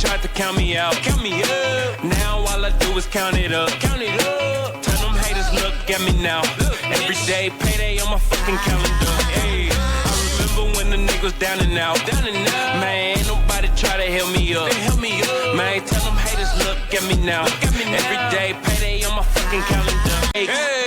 tried to count me out. Count me up. Now all I do is count it up. Count it up. Tell them haters look at me now. Every day payday on my fucking calendar. Hey, I remember when the niggas was down and out. Down and out. Man, ain't nobody try to help me up. They help me up. Man, tell them haters look at me now. Look at me now. Every day payday on my fucking calendar. Hey, hey.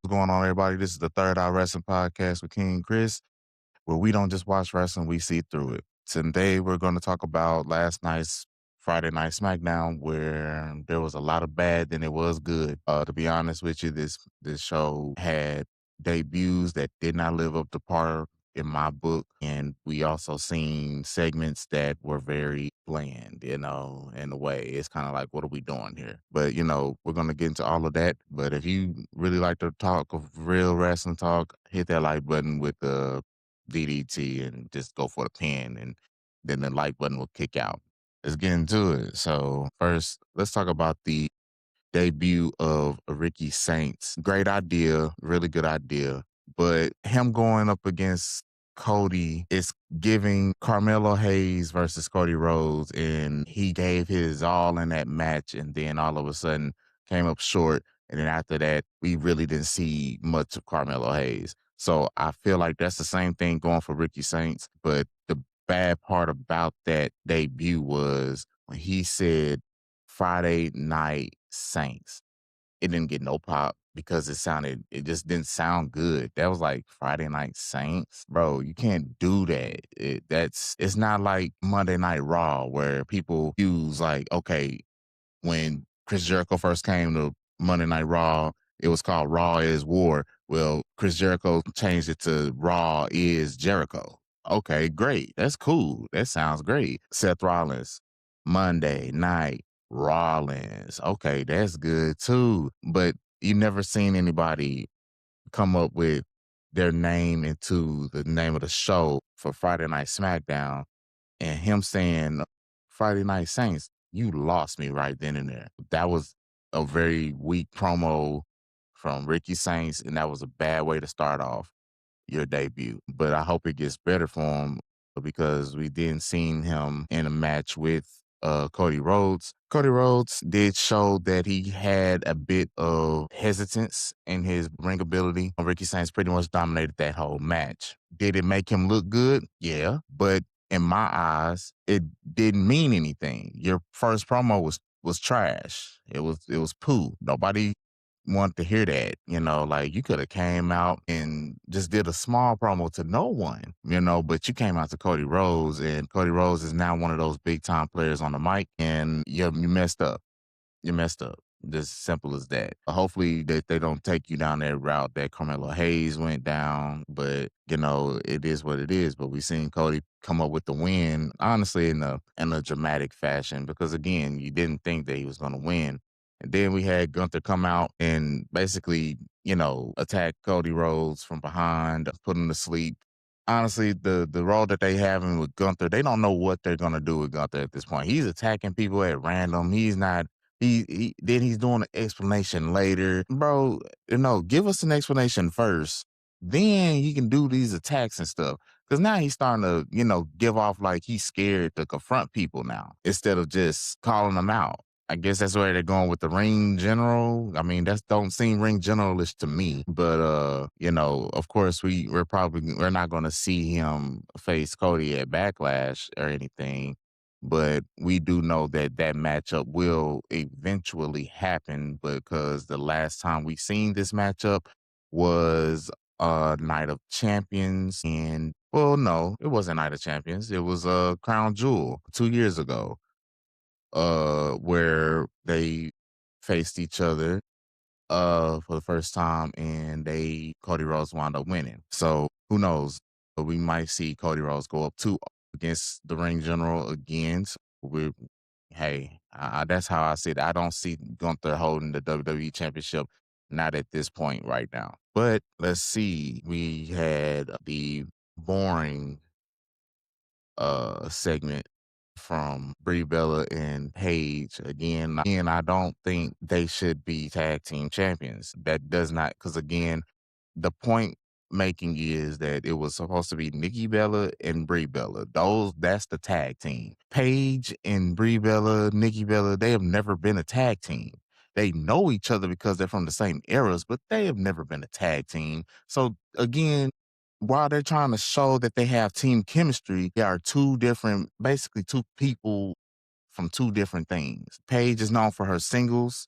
What's going on, everybody? This is the Third Eye Wrestling Podcast with King Chris, where we don't just watch wrestling, we see through it. Today, we're going to talk about last night's Friday Night SmackDown, where there was a lot of bad than it was good. To be honest with you, this show had debuts that did not live up to par in my book, and we also seen segments that were very bland, in a way. It's kind of like, what are we doing here? But, we're going to get into all of that. But if you really like to talk of real wrestling talk, hit that like button with the DDT and just go for the pin, and then the like button will kick out. Let's get into it. So first, let's talk about the debut of Ricky Saints. Great idea, really good idea. But him going up against Cody is giving Carmelo Hayes versus Cody Rhodes, and he gave his all in that match, and then all of a sudden came up short. And then after that, we really didn't see much of Carmelo Hayes. So I feel like that's the same thing going for Ricky Saints. But the bad part about that debut was when he said Friday Night Saints. It didn't get no pop because it just didn't sound good. That was like Friday Night Saints. Bro, you can't do that. It's not like Monday Night Raw where people use like, okay, when Chris Jericho first came to Monday Night Raw, it was called Raw is War. Well, Chris Jericho changed it to Raw is Jericho. Okay, great. That's cool. That sounds great. Seth Rollins, Monday Night Rollins. Okay, that's good too. But you never seen anybody come up with their name into the name of the show for Friday Night SmackDown, and him saying Friday Night Saints. You lost me right then and there. That was a very weak promo from Ricky Saints, and that was a bad way to start off your debut. But I hope it gets better for him because we didn't see him in a match with Cody Rhodes. Cody Rhodes did show that he had a bit of hesitance in his ring ability. Ricky Saints pretty much dominated that whole match. Did it make him look good? Yeah, but in my eyes, it didn't mean anything. Your first promo was trash. It was poo. Nobody wanted to hear that. Like you could have came out and just did a small promo to no one, but you came out to Cody Rhodes, and Cody Rhodes is now one of those big time players on the mic, and you messed up. You messed up. Just simple as that. Hopefully that they don't take you down that route that Carmelo Hayes went down, but it is what it is. But we seen Cody come up with the win, honestly, in a dramatic fashion, because again, you didn't think that he was going to win. And then we had Gunther come out and basically, attack Cody Rhodes from behind, put him to sleep. Honestly, the role that they have him with Gunther, they don't know what they're going to do with Gunther at this point. He's attacking people at random. He's not. Then he's doing an explanation later. Bro, give us an explanation first. Then he can do these attacks and stuff. Because now he's starting to, give off like he's scared to confront people now instead of just calling them out. I guess that's where they're going with the ring general. I mean, that don't seem ring generalish to me. But of course we're not going to see him face Cody at Backlash or anything. But we do know that matchup will eventually happen, because the last time we seen this matchup was Night of Champions, and well, no, it wasn't Night of Champions. It was Crown Jewel 2 years ago, where they faced each other for the first time, and Cody Rhodes wound up winning. So who knows? We might see Cody Rhodes go up against the ring general again. So that's how I see it. I don't see Gunther holding the WWE Championship, not at this point right now. But let's see. We had the boring segment from Brie Bella and Paige. Again, I don't think they should be tag team champions. That does not, because again, the point making is that it was supposed to be Nikki Bella and Brie Bella. That's the tag team. Paige and Brie Bella, Nikki Bella, they have never been a tag team. They know each other because they're from the same eras, but they have never been a tag team. So again, while they're trying to show that they have team chemistry, they are basically two people from two different things. Paige is known for her singles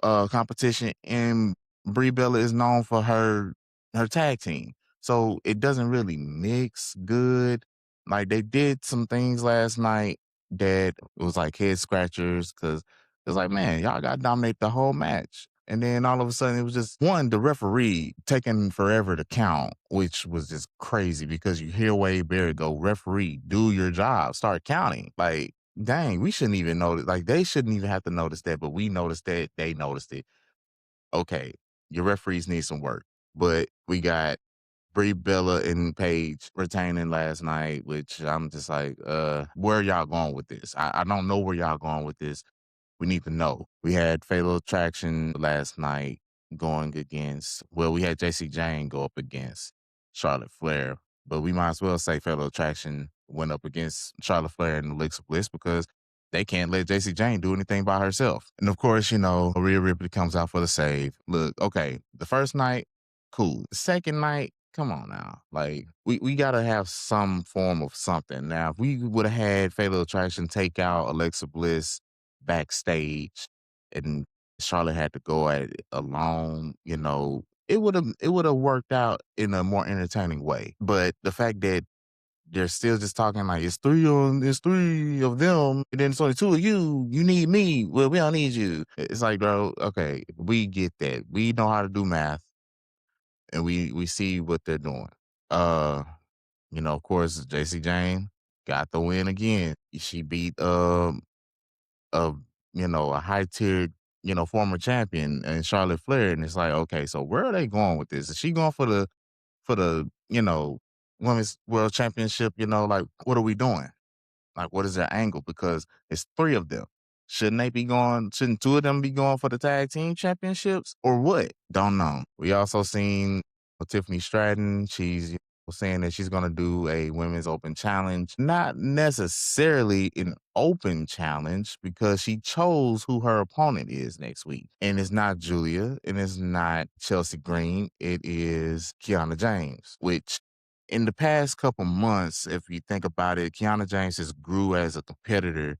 competition, and Brie Bella is known for her tag team. So it doesn't really mix good. Like they did some things last night that was like head scratchers because it was like, man, y'all got to dominate the whole match. And then all of a sudden, it was just the referee taking forever to count, which was just crazy because you hear Wade Barrett go, referee, do your job, start counting. Like, dang, we shouldn't even notice. Like, they shouldn't even have to notice that, but we noticed that. They noticed it. Okay, your referees need some work. But we got Brie Bella and Paige retaining last night, which I'm just like, where y'all going with this? I don't know where y'all going with this. We need to know. We had Fatal Attraction last night we had JC Jane go up against Charlotte Flair, but we might as well say Fatal Attraction went up against Charlotte Flair and Alexa Bliss because they can't let JC Jane do anything by herself. And of course, Rhea Ripley comes out for the save. Look, okay, the first night, cool. The second night, come on now. Like, we got to have some form of something. Now, if we would have had Fatal Attraction take out Alexa Bliss backstage and Charlotte had to go at it alone, it would have worked out in a more entertaining way. But the fact that they're still just talking like it's three of them, and then it's only two of you. You need me. Well, we don't need you. It's like, bro, okay, we get that. We know how to do math, and we see what they're doing. Of course, JC Jane got the win again. She beat a a high tiered former champion and Charlotte Flair, and it's like, okay, so where are they going with this? Is she going for the women's world championship? Like, what are we doing? Like, what is their angle? Because it's three of them. Shouldn't two of them be going for the tag team championships or what? Don't know. We also seen Tiffany Stratton. She's saying that she's going to do a women's open challenge. Not necessarily an open challenge because she chose who her opponent is next week. And it's not Julia and it's not Chelsea Green. It is Kiana James, which in the past couple months, if you think about it, Kiana James has grew as a competitor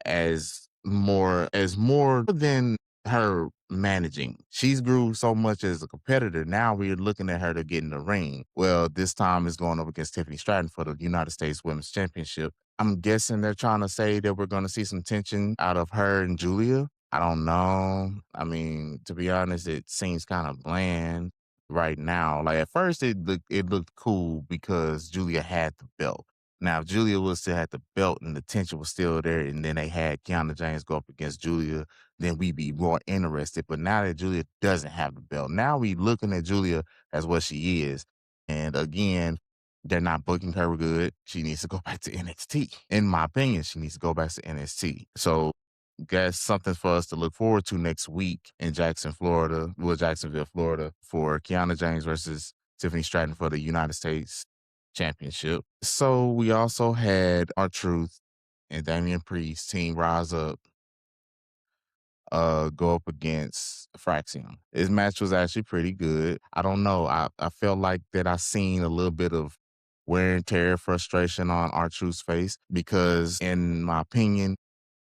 as more than her managing. She's grew so much as a competitor. Now we're looking at her to get in the ring. Well, this time is going up against Tiffany Stratton for the United States Women's Championship. I'm guessing they're trying to say that we're going to see some tension out of her and Julia. I don't know. I mean, to be honest, it seems kind of bland right now. Like at first it looked cool because Julia had the belt. Now, if Julia was still had the belt and the tension was still there, and then they had Kiana James go up against Julia, then we'd be more interested. But now that Julia doesn't have the belt, now we looking at Julia as what she is. And again, they're not booking her good. She needs to go back to NXT. In my opinion, she needs to go back to NXT. So that's something for us to look forward to next week in Jacksonville, Florida, for Kiana James versus Tiffany Stratton for the United States Championship. So we also had R-Truth and Damian Priest, Team Rise Up, go up against Fraxium. This match was actually pretty good. I don't know. I felt like that I seen a little bit of wear and tear, frustration on R-Truth's face because, in my opinion,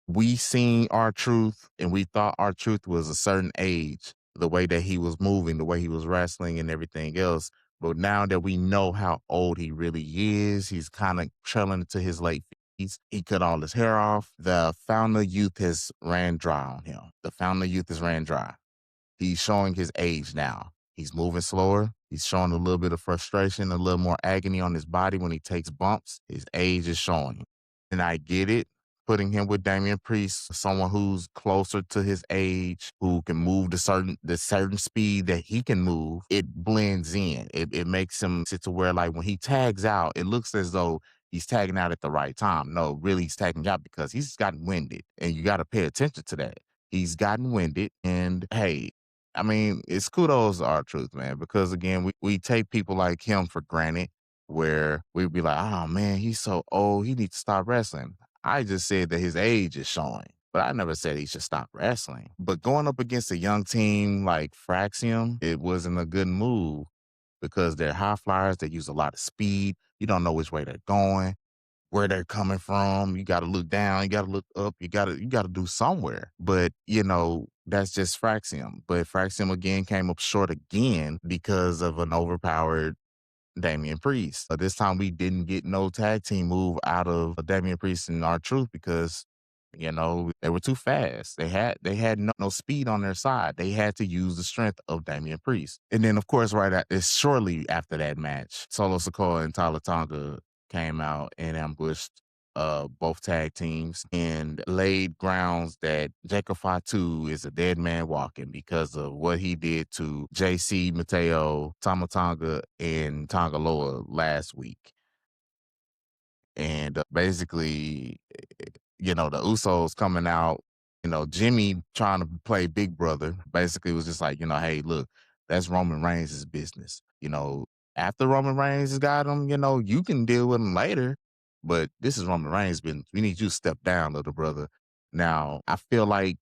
we seen R-Truth and we thought R-Truth was a certain age, the way that he was moving, the way he was wrestling and everything else. But now that we know how old he really is, he's kind of trailing into his late 50s. He cut all his hair off. The founder youth has ran dry on him. He's showing his age now. He's moving slower. He's showing a little bit of frustration, a little more agony on his body when he takes bumps. His age is showing. And I get it. Putting him with Damian Priest, someone who's closer to his age, who can move the certain speed that he can move, it blends in. It makes him sit to where, like, when he tags out, it looks as though he's tagging out at the right time. No, really, he's tagging out because he's gotten winded, and you got to pay attention to that. He's gotten winded, and hey, I mean, it's kudos to our truth, man, because again, we take people like him for granted where we'd be like, oh man, he's so old, he needs to stop wrestling. I just said that his age is showing, but I never said he should stop wrestling. But going up against a young team like Fraxium, it wasn't a good move because they're high flyers, they use a lot of speed. You don't know which way they're going, where they're coming from. You got to look down, you got to look up, you got to do somewhere. But, that's just Fraxium. But Fraxium again came up short again because of an overpowered Damian Priest. This time we didn't get no tag team move out of Damian Priest and our truth because they were too fast. They had no speed on their side. They had to use the strength of Damian Priest. And then of course shortly after that match, Solo Sikoa and Tala Tonga came out and ambushed both tag teams and laid grounds that Jacob Fatu is a dead man walking because of what he did to JC Mateo, Tamatonga, and Tongaloa last week. And basically, the Usos coming out, Jimmy trying to play big brother basically was just like, hey, look, that's Roman Reigns' business. After Roman Reigns has got him, you can deal with him later, but this is Roman Reigns' business. We need you to step down, little brother. Now, I feel like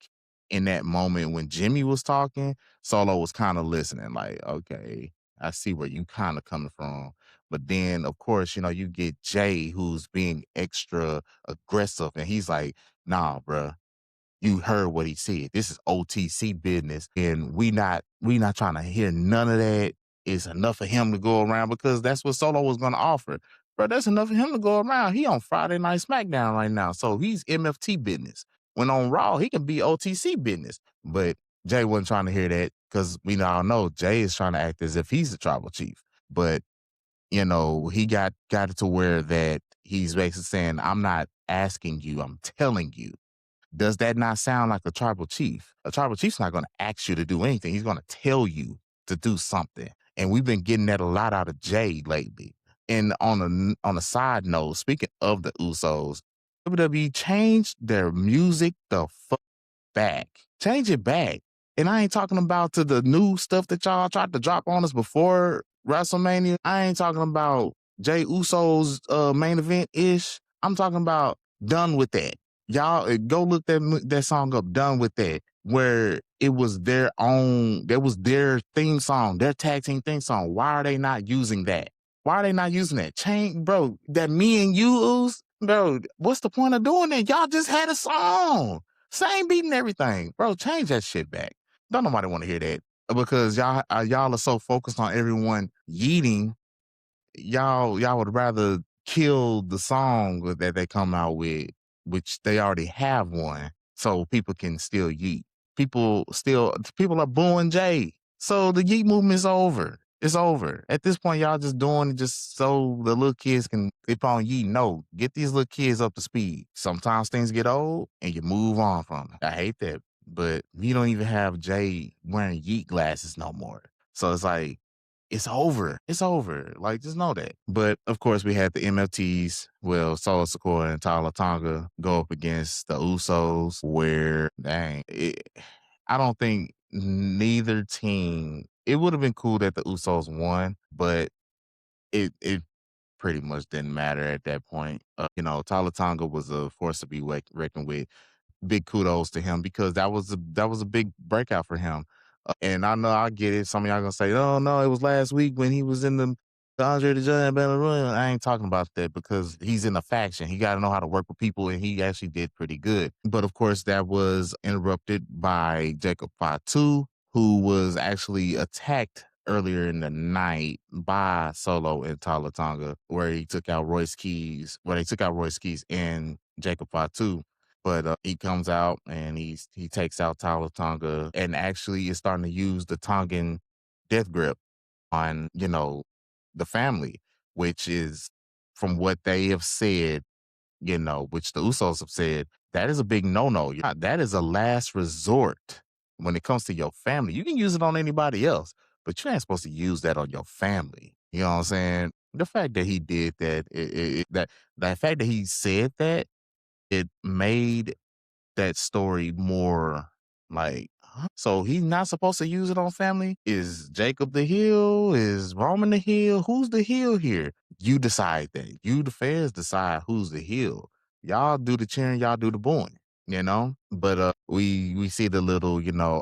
in that moment when Jimmy was talking, Solo was kind of listening, like, okay, I see where you kind of coming from. But then, of course, you get Jay who's being extra aggressive, and he's like, "Nah, bruh, you heard what he said. This is OTC business, and we not trying to hear none of that. It's enough for him to go around because that's what Solo was going to offer, bro. That's enough for him to go around. He on Friday Night SmackDown right now, so he's MFT business. When on Raw, he can be OTC business, but Jay wasn't trying to hear that because we all know Jay is trying to act as if he's the tribal chief, but he got it to where that he's basically saying, I'm not asking you, I'm telling you. Does that not sound like a tribal chief? A tribal chief's not going to ask you to do anything. He's going to tell you to do something. And we've been getting that a lot out of Jay lately. And on a side note, speaking of the Usos, WWE changed their music the fuck back. Change it back. And I ain't talking about to the new stuff that y'all tried to drop on us before WrestleMania. I ain't talking about Jay Uso's main event-ish. I'm talking about Done With That. Y'all go look that song up, Done With That, where it was that was their theme song, their tag team theme song. Why are they not using that? Why are they not using that? Change, bro, that Me and You, bro, what's the point of doing that? Y'all just had a song. Same beat and everything. Bro, change that shit back. Don't nobody want to hear that because y'all are so focused on everyone yeeting. Y'all would rather kill the song that they come out with, which they already have one, so people can still yeet. People are booing Jay. So the yeet movement's over. It's over. At this point, y'all just doing it just so the little kids can keep on yeet. No, get these little kids up to speed. Sometimes things get old and you move on from it. I hate that. But you don't even have Jay wearing yeet glasses no more. So it's like, it's over. It's over. Like, just know that. But of course, we had the MFTs. Well, Solo Sikoa and Tala Tonga go up against the Usos, where I don't think neither team. It would have been cool that the Usos won, but it pretty much didn't matter at that point. Tala Tonga was a force to be reckoned with. Big kudos to him because that was a big breakout for him. And I know I get it. Some of y'all gonna say, "Oh no, it was last week when he was in the Andre the Giant Battle Royal." I ain't talking about that because he's in a faction. He got to know how to work with people, and he actually did pretty good. But of course, that was interrupted by Jacob Fatu, who was actually attacked earlier in the night by Solo and Tala Tonga, where he took out Royce Keys. Where they took out Royce Keys and Jacob Fatu. But he comes out and he takes out Tala Tonga and actually is starting to use the Tongan death grip on, the family, which is from what they have said, which the Usos have said, that is a big no-no. That is a last resort when it comes to your family. You can use it on anybody else, but you ain't supposed to use that on your family. You know what I'm saying? The fact that he did that, that fact that he said that, it made that story more like, So he's not supposed to use it on family? Is Jacob the heel? Is Roman the heel? Who's the heel here? You decide that. You, the fans, decide who's the heel. Y'all do the cheering, y'all do the booing, you know? But we see the little,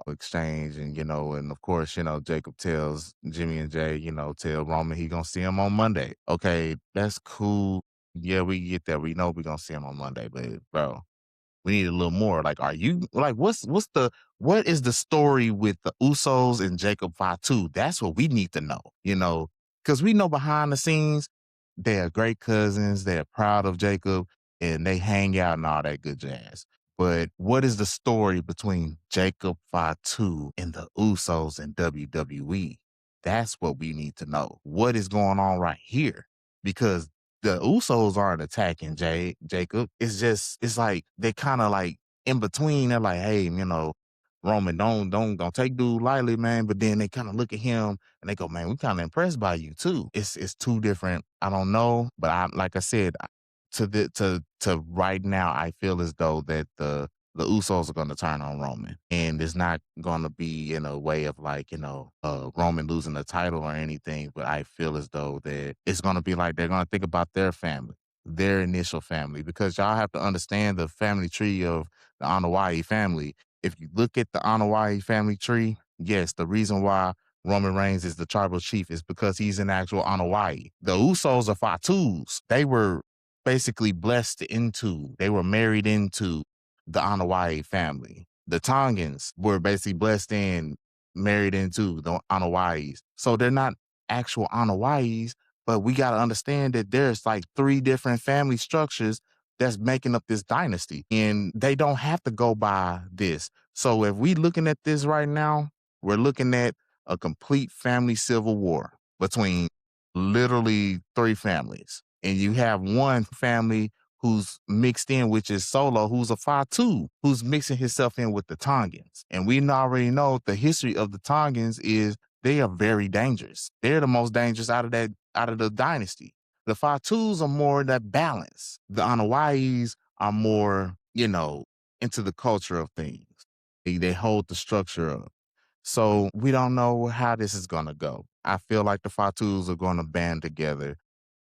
exchange and, and of course, Jacob tells Jimmy and Jay, tell Roman he gonna see him on Monday. Okay, that's cool. Yeah, we get that. We know we gonna see him on Monday, but bro, we need a little more. Like, are you like what is the story with the Usos and Jacob Fatu? That's what we need to know, because we know behind the scenes they are great cousins, they're proud of Jacob, and they hang out and all that good jazz. But what is the story between Jacob Fatu and the Usos in WWE? That's what we need to know. What is going on right here? Because the Usos aren't attacking Jacob. It's like they kind of like in between. They're like, hey, Roman, don't take dude lightly, man. But then they kind of look at him and they go, man, we kind of impressed by you too. It's two different. I don't know, but I like I said, to right now, I feel as though that the Usos are going to turn on Roman, and it's not going to be in a way of like Roman losing the title or anything. But I feel as though that it's going to be like they're going to think about their family, their initial family, because y'all have to understand the family tree of the Anoa'i family. If you look at the Anoa'i family tree, yes, the reason why Roman Reigns is the tribal chief is because he's an actual Anoa'i. The Usos are Fatus. They were basically blessed into, they were married into the Anoa'i family. The Tongans were basically blessed in, married into the Anawais. So they're not actual Anawais, but we got to understand that there's like 3 different family structures that's making up this dynasty, and they don't have to go by this. So if we looking at this right now, we're looking at a complete family civil war between literally 3 families. And you have one family who's mixed in, which is Solo, who's a Fatu, who's mixing himself in with the Tongans. And we already know the history of the Tongans is they are very dangerous. They're the most dangerous out of the dynasty. The Fatus are more that balance. The Anawais are more, into the culture of things. They hold the structure up. So we don't know how this is gonna go. I feel like the Fatus are gonna band together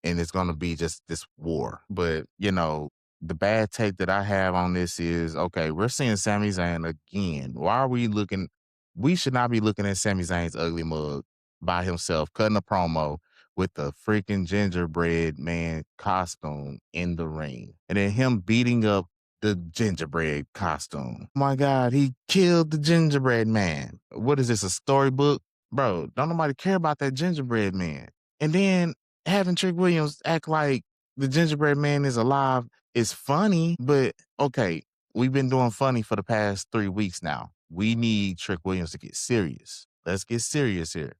and it's gonna be just this war. But the bad take that I have on this is okay, we're seeing Sami Zayn again. Why are we looking? We should not be looking at Sami Zayn's ugly mug by himself, cutting a promo with the freaking gingerbread man costume in the ring. And then him beating up the gingerbread costume. Oh my God, he killed the gingerbread man. What is this, a storybook? Bro, don't nobody care about that gingerbread man. And then having Trick Williams act like the gingerbread man is alive is funny, but okay, we've been doing funny for the past 3 weeks now. We need Trick Williams to get serious. Let's get serious here.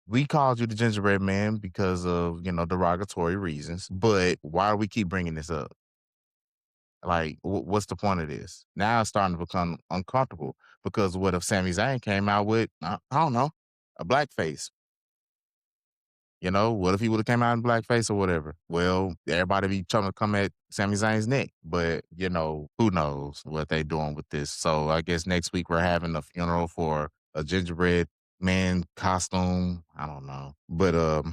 We called you the gingerbread man because of, derogatory reasons, but why do we keep bringing this up? Like, what's the point of this? Now it's starting to become uncomfortable because what if Sami Zayn came out with, I don't know, a blackface? What if he would have came out in blackface or whatever? Well, everybody be trying to come at Sami Zayn's neck, but who knows what they doing with this? So I guess next week we're having a funeral for a gingerbread man costume. I don't know, but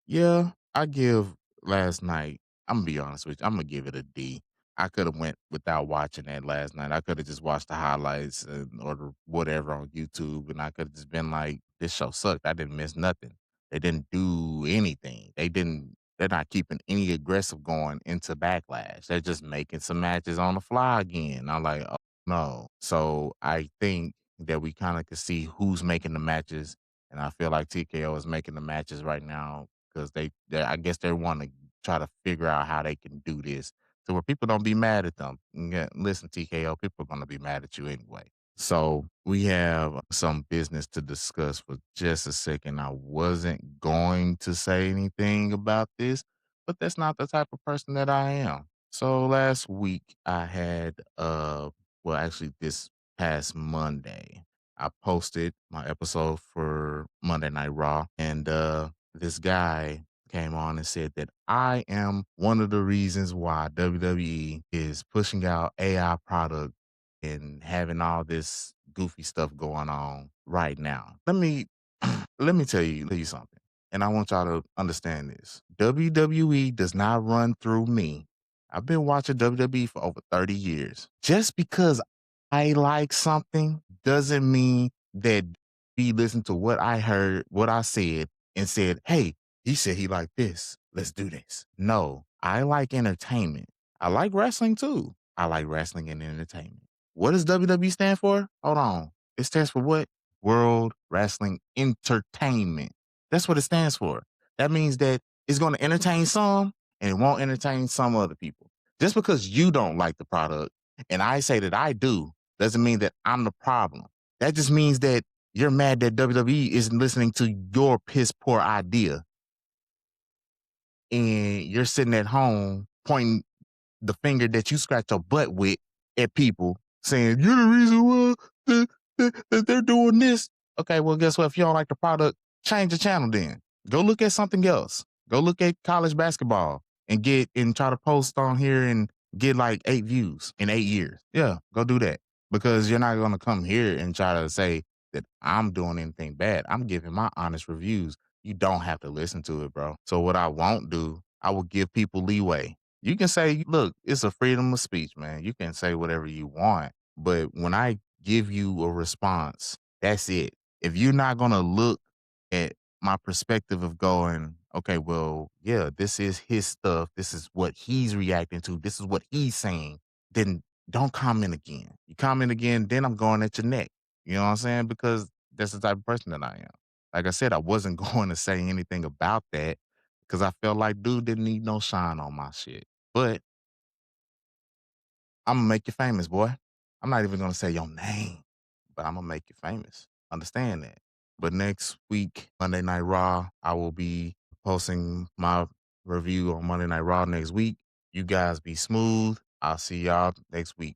yeah, I give last night. I'm gonna be honest with you. I'm gonna give it a D. I could have went without watching that last night. I could have just watched the highlights or whatever on YouTube, and I could have just been like, "This show sucked. I didn't miss nothing. They didn't do anything. They didn't. They're not keeping any aggressive going into Backlash. They're just making some matches on the fly again." I'm like, "Oh no." So I think that we kind of can see who's making the matches, and I feel like TKO is making the matches right now because I guess they want to try to figure out how they can do this to where people don't be mad at them. Yeah, listen, TKO, people are going to be mad at you anyway. So we have some business to discuss for just a second. I wasn't going to say anything about this, but that's not the type of person that I am. So last week I had well actually this past Monday, I posted my episode for Monday Night Raw, and this guy came on and said that I am one of the reasons why WWE is pushing out AI product and having all this goofy stuff going on right now. Let me tell you something. And I want y'all to understand this. WWE does not run through me. I've been watching WWE for over 30 years. Just because I like something doesn't mean that he listened to what I heard, what I said, and said, hey, he said he liked this. Let's do this. No, I like entertainment. I like wrestling too. I like wrestling and entertainment. What does WWE stand for? Hold on. It stands for what? World Wrestling Entertainment. That's what it stands for. That means that it's going to entertain some and it won't entertain some other people. Just because you don't like the product and I say that I do, doesn't mean that I'm the problem. That just means that you're mad that WWE isn't listening to your piss poor idea. And you're sitting at home pointing the finger that you scratch your butt with at people saying, you're the reason why they're doing this. Okay, well, guess what? If you don't like the product, change the channel then. Go look at something else. Go look at college basketball and try to post on here and get like 8 views in 8 years. Yeah, go do that. Because you're not going to come here and try to say that I'm doing anything bad. I'm giving my honest reviews. You don't have to listen to it, bro. So what I won't do, I will give people leeway. You can say, look, it's a freedom of speech, man. You can say whatever you want. But when I give you a response, that's it. If you're not going to look at my perspective of going, okay, well, yeah, this is his stuff. This is what he's reacting to. This is what he's saying. Then don't comment again. You comment again, then I'm going at your neck. You know what I'm saying? Because that's the type of person that I am. Like I said, I wasn't going to say anything about that because I felt like dude didn't need no shine on my shit. But I'm gonna make you famous, boy. I'm not even gonna say your name, but I'm gonna make you famous. Understand that. But next week, Monday Night Raw, I will be posting my review on Monday Night Raw next week. You guys be smooth. I'll see y'all next week.